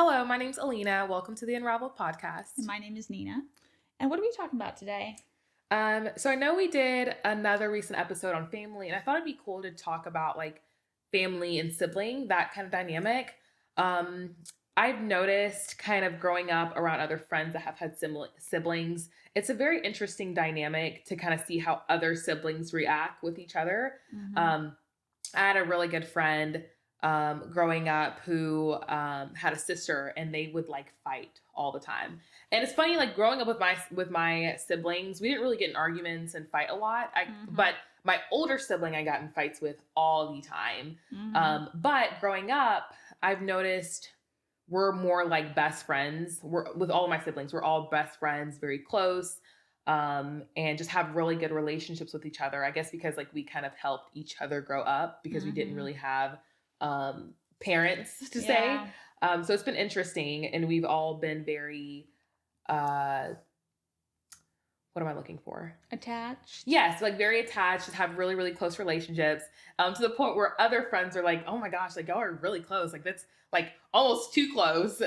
Hello, my name's Alina. Welcome to the Unraveled Podcast. And my name is Nina. And what are we talking about today? So I know we did another recent episode on family, and I thought it'd be cool to talk about like family and sibling, that kind of dynamic. I've noticed kind of growing up around other friends that have had siblings, it's a very interesting dynamic to kind of see how other siblings react with each other. Mm-hmm. I had a really good friend growing up who had a sister, and they would like fight all the time. And it's funny, like growing up with my siblings, we didn't really get in arguments and fight a lot. But my older sibling I got in fights with all the time. But growing up, I've noticed we're more like best friends. With all of my siblings, we're all best friends, very close. And just have really good relationships with each other. I guess because like we kind of helped each other grow up because we didn't really have parents to say. So it's been interesting, and we've all been very, what am I looking for? Attached? Yes, like very attached, just have really, really close relationships, to the point where other friends are like, oh my gosh, like y'all are really close. Like that's like almost too close.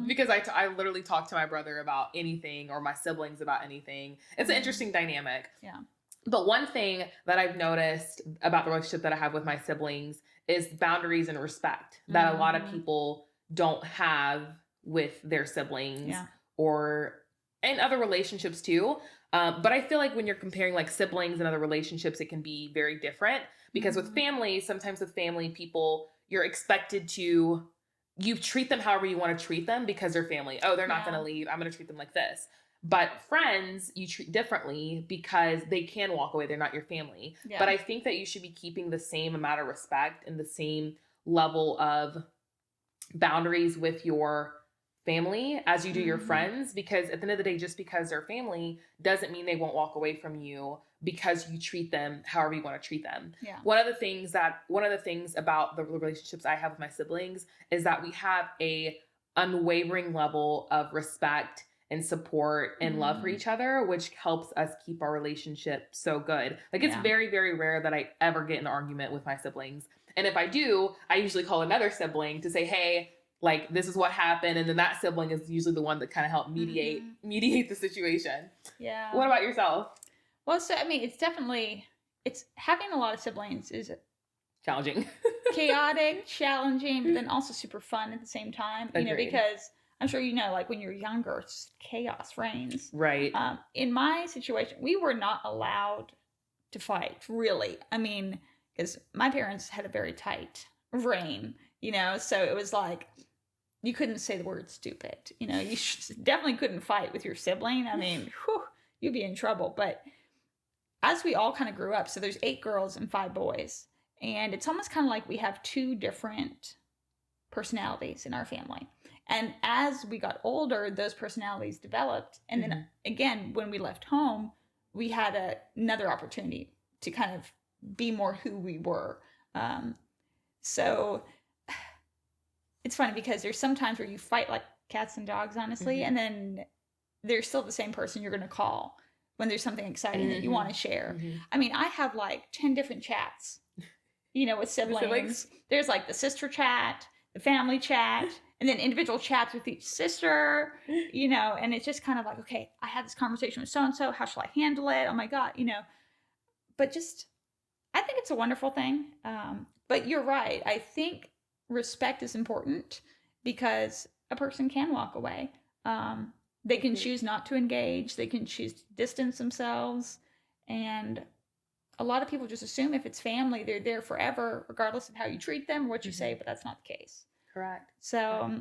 Because I literally talk to my brother about anything or my siblings about anything. It's an interesting dynamic. Yeah. But one thing that I've noticed about the relationship that I have with my siblings is boundaries and respect that a lot of people don't have with their siblings or in other relationships too. But I feel like when you're comparing like siblings and other relationships, it can be very different because with family, sometimes with family people, you're expected to, you treat them however you want to treat them because they're family. Oh, they're not going to leave. I'm going to treat them like this. But friends, you treat differently because they can walk away. They're not your family. Yeah. But I think that you should be keeping the same amount of respect and the same level of boundaries with your family as you do your friends, because at the end of the day, just because they're family doesn't mean they won't walk away from you because you treat them however you want to treat them. Yeah. One of the things about the relationships I have with my siblings is that we have a unwavering level of respect and support and love for each other, which helps us keep our relationship so good. Like it's very, very rare that I ever get in an argument with my siblings. And if I do, I usually call another sibling to say, hey, like this is what happened. And then that sibling is usually the one that kind of helped mediate the situation. Yeah. What about yourself? Well, so, I mean, it's having a lot of siblings is challenging, chaotic, challenging, but then also super fun at the same time, you know, because I'm sure you know, like when you're younger, it's chaos reigns. Right. In my situation, we were not allowed to fight, really. I mean, because my parents had a very tight reign, you know, so it was like, you couldn't say the word stupid, you know, you definitely couldn't fight with your sibling. I mean, you'd be in trouble. But as we all kind of grew up, so there's 8 girls and 5 boys, and it's almost kind of like we have 2 different personalities in our family. And as we got older, those personalities developed. And then again, when we left home, we had another opportunity to kind of be more who we were. So it's funny because there's some times where you fight like cats and dogs, honestly. And then there's still the same person you're going to call when there's something exciting that you want to share. I mean, I have like 10 different chats, you know, with siblings. There's like the sister chat, the family chat, and then individual chats with each sister, you know, and it's just kind of like, okay, I had this conversation with so-and-so. How shall I handle it? Oh my God, you know, but just, I think it's a wonderful thing. But you're right. I think respect is important because a person can walk away. They can choose not to engage. They can choose to distance themselves. And a lot of people just assume if it's family, they're there forever, regardless of how you treat them or what you say, but that's not the case. Correct. So,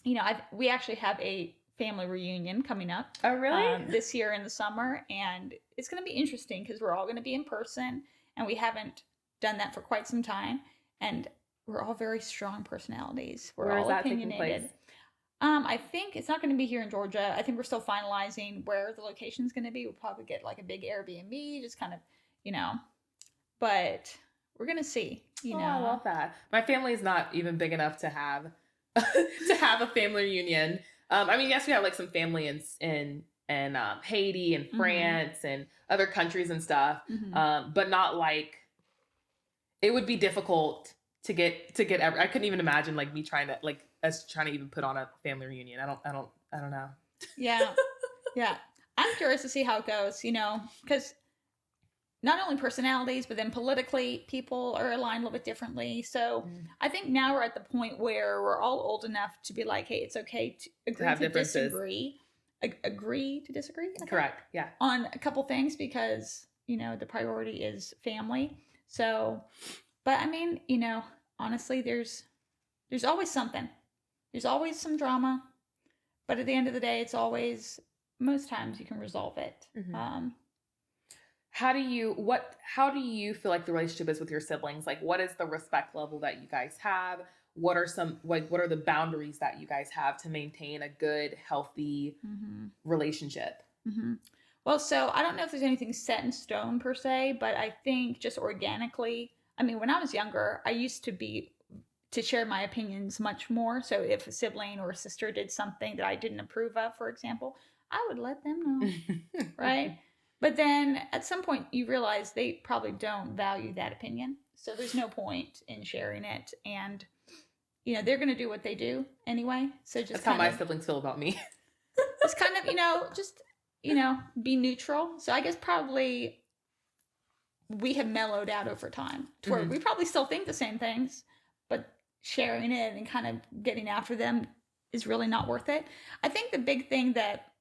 you know, we actually have a family reunion coming up. Oh, really? This year in the summer. And it's going to be interesting because we're all going to be in person, and we haven't done that for quite some time. And we're all very strong personalities. We're all opinionated. I think it's not going to be here in Georgia. I think we're still finalizing where the location's going to be. We'll probably get like a big Airbnb, just kind of, you know, but we're going to see, you know. I love that. My family is not even big enough to have a family reunion. I mean, yes, we have like some family in Haiti and France and other countries and stuff. But not like, it would be difficult to get I couldn't even imagine like me trying to like as trying to even put on a family reunion. I don't know. Yeah. Yeah. I'm curious to see how it goes, because not only personalities, but then politically, people are aligned a little bit differently. So I think now we're at the point where we're all old enough to be like, hey, it's okay to agree to disagree. Agree to disagree? Correct. Yeah. On a couple things because, the priority is family. So, but I mean, honestly, there's always something. There's always some drama. But at the end of the day, it's always, most times you can resolve it. Mm-hmm. How do you feel like the relationship is with your siblings? Like, what is the respect level that you guys have? What are the boundaries that you guys have to maintain a good, healthy relationship? Mm-hmm. Well, so I don't know if there's anything set in stone per se, but I think just organically, I mean, when I was younger, I used to share my opinions much more. So if a sibling or a sister did something that I didn't approve of, for example, I would let them know, right? But then at some point you realize they probably don't value that opinion. So there's no point in sharing it. And, they're going to do what they do anyway. So just that's how my siblings feel about me. It's kind of, just, be neutral. So I guess probably we have mellowed out over time to where we probably still think the same things, but sharing it and kind of getting after them is really not worth it. I think the big thing that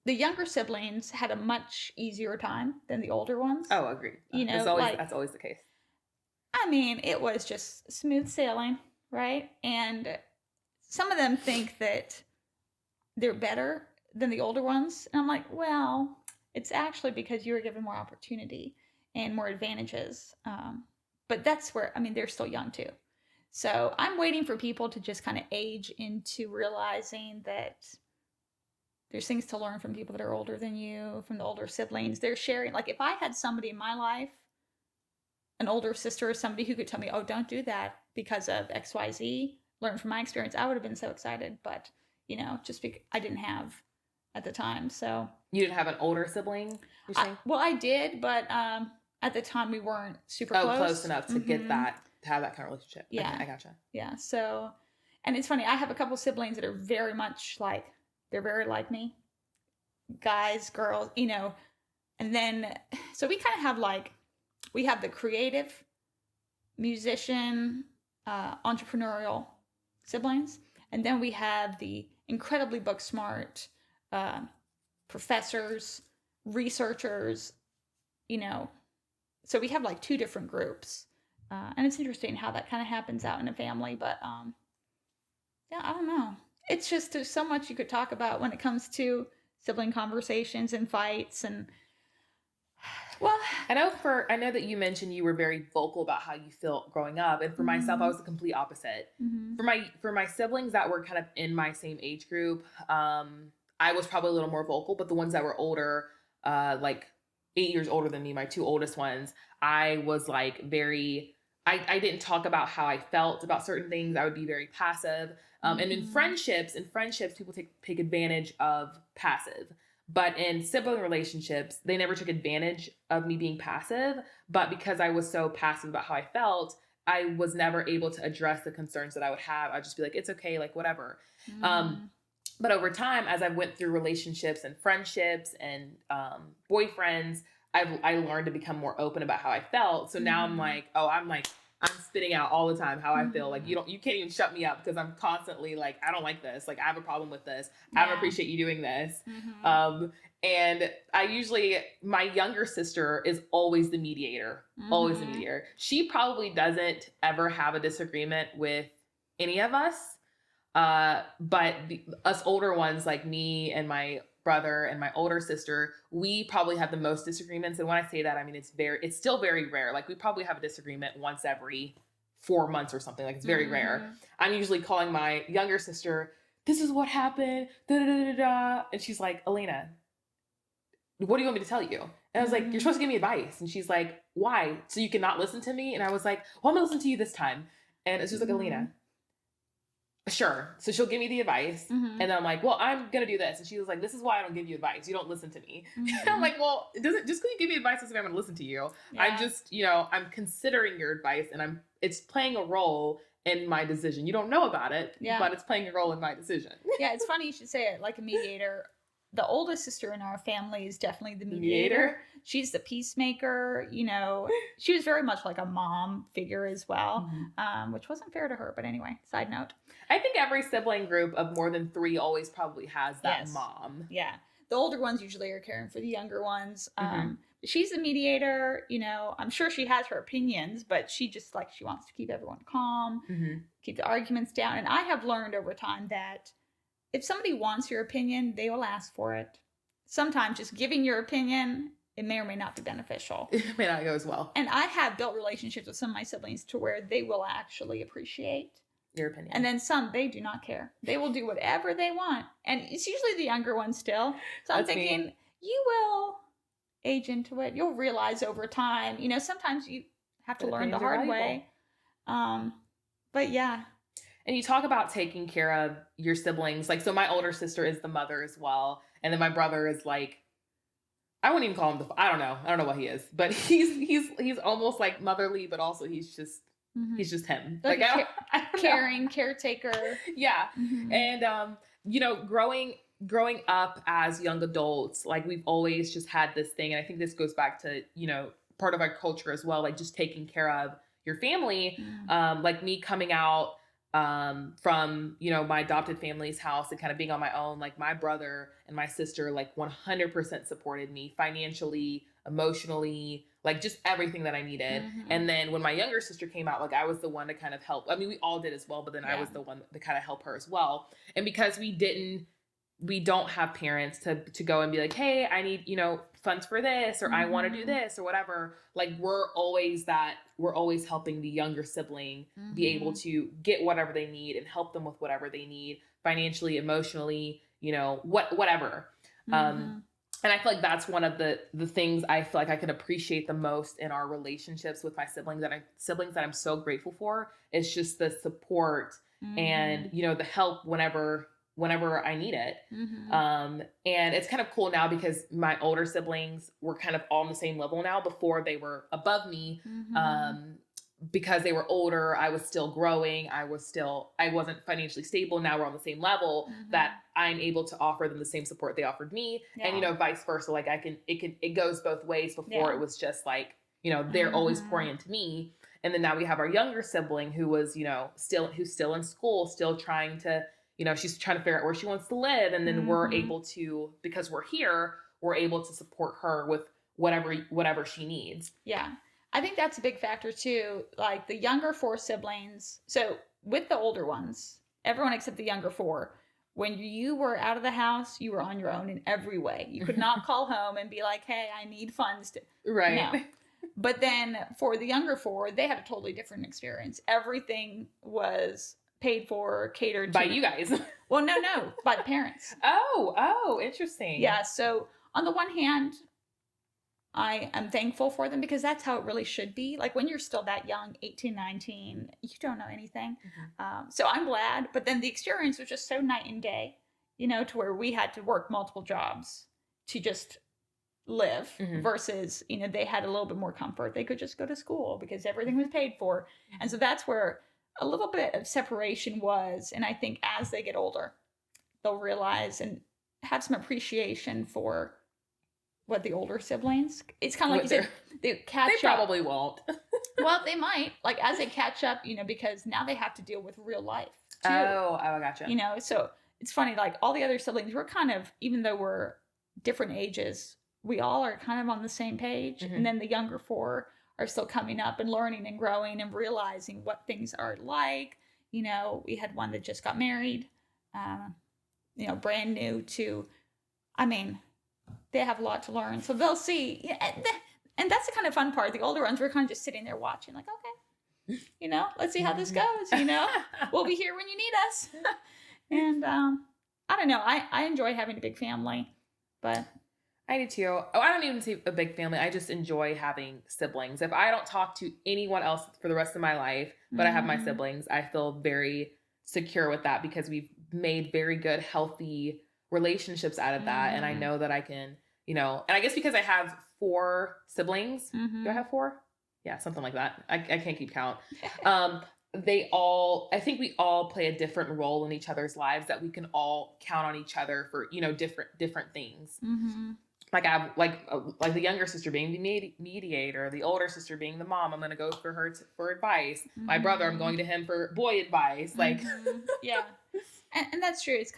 the younger siblings had a much easier time than the older ones. Oh, agreed. That's always the case. I mean, it was just smooth sailing, right? And some of them think that they're better than the older ones. And I'm like, well, it's actually because you were given more opportunity and more advantages. But that's where, I mean, they're still young too. So I'm waiting for people to just kind of age into realizing that there's things to learn from people that are older than you, from the older siblings. They're sharing. Like if I had somebody in my life, an older sister or somebody who could tell me, oh, don't do that because of XYZ, learn from my experience, I would have been so excited. But, just because I didn't have at the time. So you didn't have an older sibling? Well, I did, but at the time we weren't super close enough to get that, to have that kind of relationship. Yeah. Okay, I gotcha. Yeah. So, and it's funny, I have a couple siblings that are very much like, they're very like me, guys, girls, and then, so we kind of have we have the creative, musician, entrepreneurial siblings. And then we have the incredibly book smart, professors, researchers, so we have two different groups. And it's interesting how that kind of happens out in a family, but yeah, I don't know. It's just, there's so much you could talk about when it comes to sibling conversations and fights. And well, I know that you mentioned you were very vocal about how you felt growing up, and for myself, I was the complete opposite. For my siblings that were kind of in my same age group, I was probably a little more vocal, but the ones that were older, like 8 years older than me, my two oldest ones, I was I didn't talk about how I felt about certain things. I would be very passive. And in friendships, people take advantage of passive. But in sibling relationships, they never took advantage of me being passive. But because I was so passive about how I felt, I was never able to address the concerns that I would have. I'd just be like, it's okay, whatever. But over time, as I went through relationships and friendships and boyfriends, I learned to become more open about how I felt. So now I'm spitting out all the time how I feel. You can't even shut me up because I'm constantly I don't like this. I have a problem with this. Yeah. I don't appreciate you doing this. And my younger sister is always the mediator, always the mediator. She probably doesn't ever have a disagreement with any of us. But us older ones like me and my brother and my older sister, we probably have the most disagreements. And when I say that, I mean, it's still very rare. We probably have a disagreement once every 4 months or something. It's very rare. I'm usually calling my younger sister, this is what happened, da da da da da. And she's like, Elena, what do you want me to tell you? And I was like, you're supposed to give me advice. And she's like, why? So you cannot listen to me? And I was like, well, I'm gonna listen to you this time. And it's just like, Elena, sure. So she'll give me the advice. And then I'm like, well, I'm going to do this. And she was like, this is why I don't give you advice. You don't listen to me. And I'm like, well, just because you give me advice doesn't mean I'm going to listen to you. Yeah. I'm just, I'm considering your advice and it's playing a role in my decision. You don't know about it, Yeah. but it's playing a role in my decision. Yeah, it's funny you should say it, like a mediator. The oldest sister in our family is definitely the mediator. She's the peacemaker. You know, she was very much like a mom figure as well, which wasn't fair to her. But anyway, side note. I think every sibling group of more than 3 always probably has that mom. Yeah. The older ones usually are caring for the younger ones. She's the mediator. You know, I'm sure she has her opinions, but she just she wants to keep everyone calm, keep the arguments down. And I have learned over time that if somebody wants your opinion, they will ask for it. Sometimes just giving your opinion, it may or may not be beneficial. It may not go as well. And I have built relationships with some of my siblings to where they will actually appreciate your opinion. And then some, they do not care. They will do whatever they want. And it's usually the younger ones still. So I'm thinking, you will age into it. You'll realize over time, you know, sometimes you have to learn the hard way. But yeah. And you talk about taking care of your siblings. Like, so my older sister is the mother as well. And then my brother is like, I wouldn't even call him I don't know what he is, but he's almost like motherly, but also he's just him. Like I don't caring, know. Caretaker. Yeah. And, you know, growing up as young adults, like we've always just had this thing. And I think this goes back to, you know, part of our culture as well, like just taking care of your family. Like me coming out from, you know, my adopted family's house and kind of being on my own, like my brother and my sister, like 100% supported me financially, emotionally, like just everything that I needed. And then when my younger sister came out, like I was the one to kind of help. I mean, we all did as well, but then I was the one to kind of help her as well. And because we don't have parents to go and be like, hey, I need, you know, funds for this, or I want to do this or whatever. Like we're always helping the younger sibling be able to get whatever they need and help them with whatever they need financially, emotionally, you know, whatever. And I feel like that's one of the things I feel like I can appreciate the most in our relationships with my siblings that I'm so grateful for. It's just the support and, you know, the help whenever I need it. And it's kind of cool now because my older siblings were kind of all on the same level now. Before they were above me, because they were older, I was still growing. I wasn't financially stable. Now we're on the same level that I'm able to offer them the same support they offered me. And, you know, vice versa. Like it goes both ways. Before it was just like, you know, they're always pouring into me. And then now we have our younger sibling who was, you know, who's still in school, still trying to, you know, she's trying to figure out where she wants to live. And then we're able to, because we're here, we're able to support her with whatever she needs. Yeah. I think that's a big factor too. Like the younger 4 siblings. So with the older ones, everyone except the younger 4, when you were out of the house, you were on your own in every way. You could not call home and be like, hey, I need funds to. Right. No. But then for the younger 4, they had a totally different experience. Everything was paid for, catered by you guys. Well, no, by the parents. Oh, interesting. Yeah. So on the one hand, I am thankful for them because that's how it really should be. Like when you're still that young, 18, 19, you don't know anything. So I'm glad. But then the experience was just so night and day, you know, to where we had to work multiple jobs to just live versus, you know, they had a little bit more comfort. They could just go to school because everything was paid for. And so that's where a little bit of separation was. And I think as they get older, they'll realize and have some appreciation for what the older siblings. It's kind of like you said, they catch up. They probably won't. Well, they might. Like as they catch up, you know, because now they have to deal with real life too. Oh, I gotcha. You know, so it's funny, like all the other siblings, we're kind of, even though we're different ages, we all are kind of on the same page. And then the younger 4 are still coming up and learning and growing and realizing what things are like. You know, we had one that just got married, you know, brand new to, I mean, they have a lot to learn. So they'll see. And that's the kind of fun part. The older ones, we're kind of just sitting there watching like, okay, you know, let's see how this goes. You know, we'll be here when you need us. And I don't know. I enjoy having a big family, but I do too. Oh, I don't even see a big family. I just enjoy having siblings. If I don't talk to anyone else for the rest of my life, but I have my siblings, I feel very secure with that because we've made very good, healthy relationships out of that. And I know that I can, you know, and I guess because I have 4 siblings, do I have 4? Yeah, something like that. I can't keep count. I think we all play a different role in each other's lives, that we can all count on each other for, different things. Mm-hmm. Like I have like the younger sister being the mediator, the older sister being the mom. I'm going to go for her for advice. Mm-hmm. My brother, I'm going to him for boy advice. Like, yeah. And that's true. It's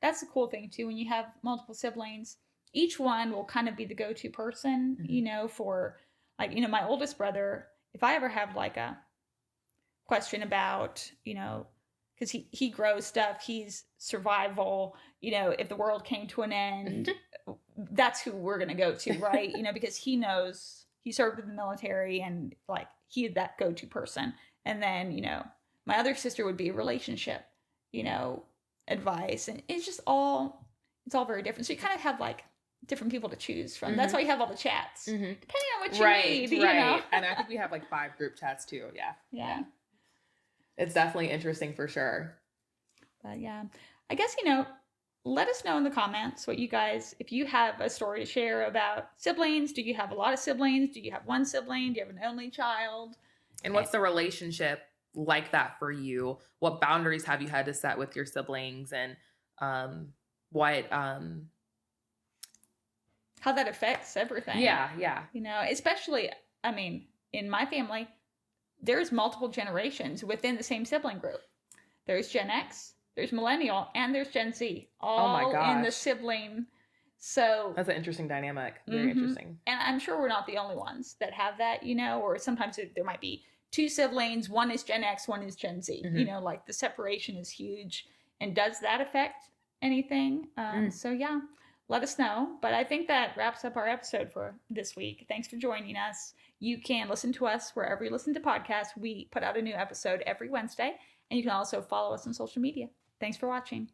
that's the cool thing too. When you have multiple siblings, each one will kind of be the go-to person, for like, my oldest brother, if I ever have like a question about, because he grows stuff, he's survival, if the world came to an end, that's who we're going to go to, right? Because he knows, he served in the military, and like he's that go-to person. And then, my other sister would be relationship, advice, and it's all very different. So you kind of have like different people to choose from. That's why you have all the chats, depending on what you need. Right. And I think we have like 5 group chats too. Yeah. It's definitely interesting for sure. But yeah, I guess, let us know in the comments what you guys, if you have a story to share about siblings. Do you have a lot of siblings? Do you have one sibling? Do you have an only child? And what's the relationship like that for you? What boundaries have you had to set with your siblings, and what how that affects everything? Yeah. Especially, I mean, in my family, there's multiple generations within the same sibling group. There's Gen X, there's Millennial, and there's Gen Z, all in the sibling. So that's an interesting dynamic. Very interesting. And I'm sure we're not the only ones that have that, or sometimes there might be 2 siblings, one is Gen X, one is Gen Z. Like the separation is huge. And does that affect anything? So yeah, let us know. But I think that wraps up our episode for this week. Thanks for joining us. You can listen to us wherever you listen to podcasts. We put out a new episode every Wednesday, and you can also follow us on social media. Thanks for watching.